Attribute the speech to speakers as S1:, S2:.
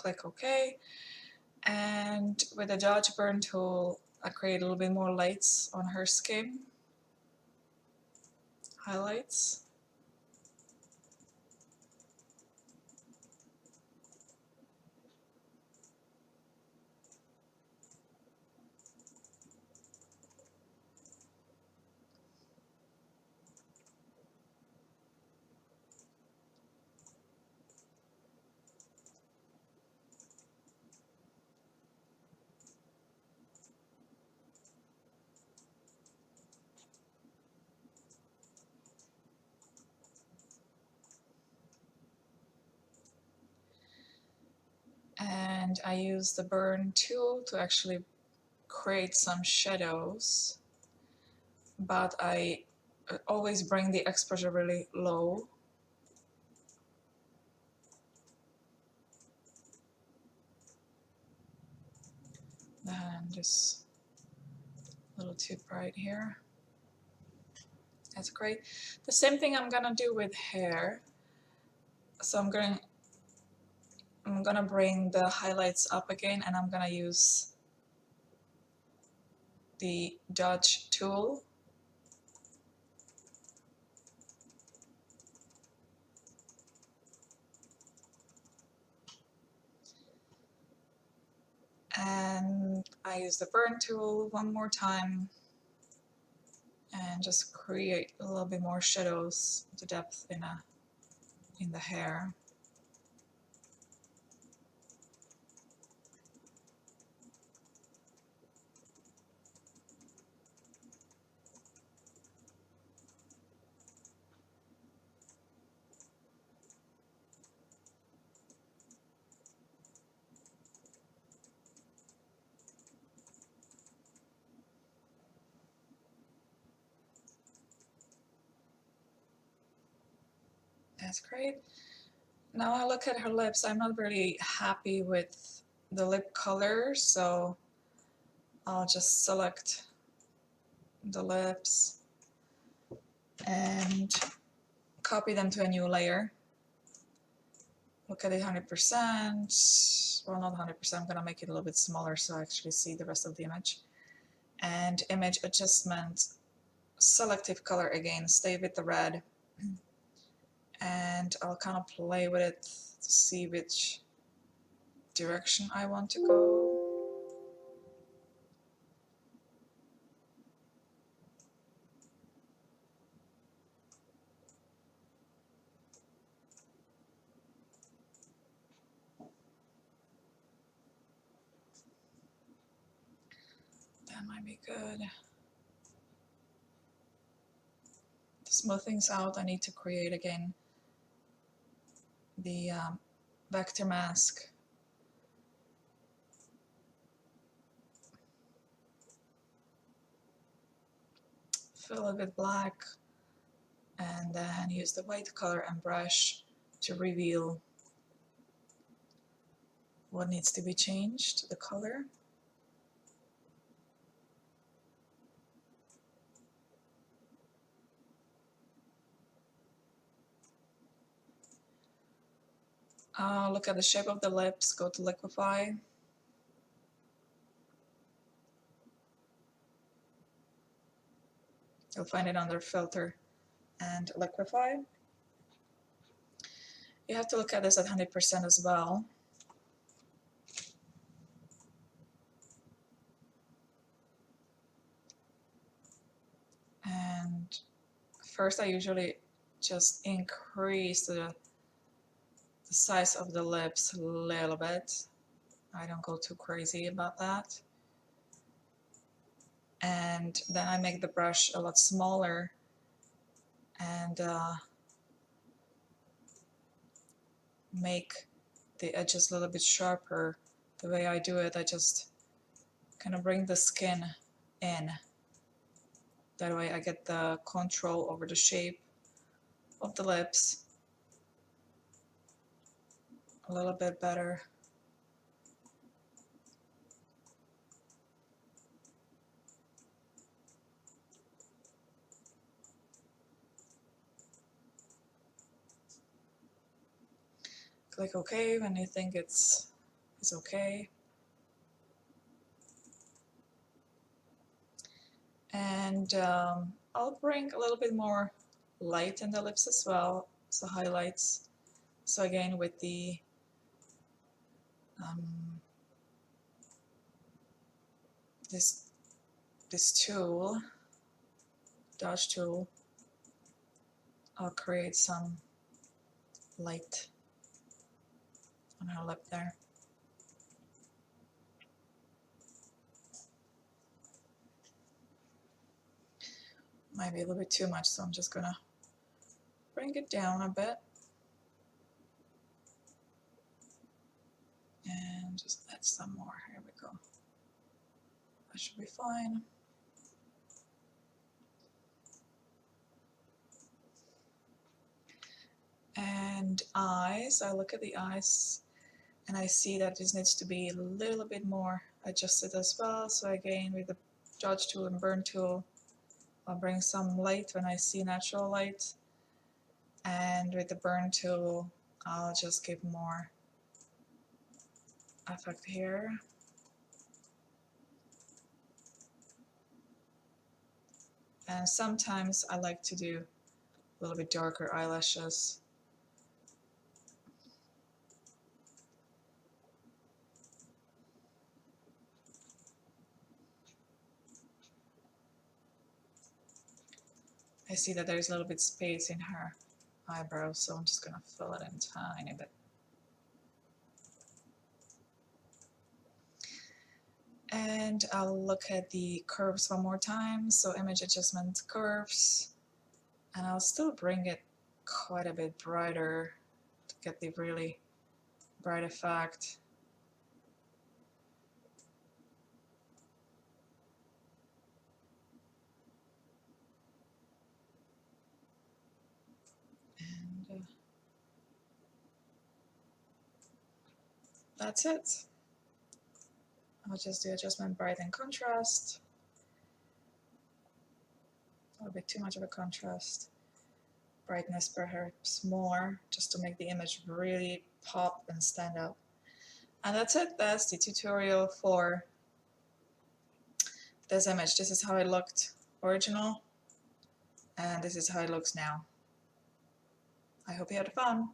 S1: click OK. And with the Dodge Burn tool, I create a little bit more lights on her skin, highlights. And I use the Burn tool to actually create some shadows, but I always bring the exposure really low. And just a little too bright here. That's great. The same thing I'm gonna do with hair. So I'm gonna bring the highlights up again, and I'm gonna use the Dodge tool. And I use the Burn tool one more time and just create a little bit more shadows, the depth in the hair. That's great. Now I look at her lips. I'm not really happy with the lip color, so I'll just select the lips and copy them to a new layer. Look at it 100%. Well, not 100%. I'm gonna make it a little bit smaller so I actually see the rest of the image. And image adjustment, selective color again, stay with the red. And I'll kind of play with it to see which direction I want to go. That might be good. To smooth things out, I need to create again the vector mask. Fill it with black and then use the white color and brush to reveal what needs to be changed, the color. Look at the shape of the lips, go to liquify. You'll find it under filter and liquify. You have to look at this at 100% as well. And first I usually just increase the size of the lips a little bit. I don't go too crazy about that. And then I make the brush a lot smaller and make the edges a little bit sharper. The way I do it, I just kind of bring the skin in. That way I get the control over the shape of the lips a little bit better. Click OK when you think it's is okay. And I'll bring a little bit more light in the lips as well, so highlights. So again, with the this tool, Dodge tool, I'll create some light on her lip there. Might be a little bit too much, so I'm just gonna bring it down a bit and just add some more. Here we go. That should be fine. And eyes, I look at the eyes and I see that this needs to be a little bit more adjusted as well. So again, with the Dodge tool and burn tool, I'll bring some light when I see natural light. And with the burn tool, I'll just give more effect here. And sometimes I like to do a little bit darker eyelashes. I see that there's a little bit space in her eyebrows, so I'm just gonna fill it in a tiny bit. And I'll look at the curves one more time, so image adjustment curves, and I'll still bring it quite a bit brighter to get the really bright effect. And that's it. I'll just do adjustment bright and contrast. A little bit too much of a contrast. Brightness perhaps more, just to make the image really pop and stand out. And that's it. That's the tutorial for this image. This is how it looked original, and this is how it looks now. I hope you had fun.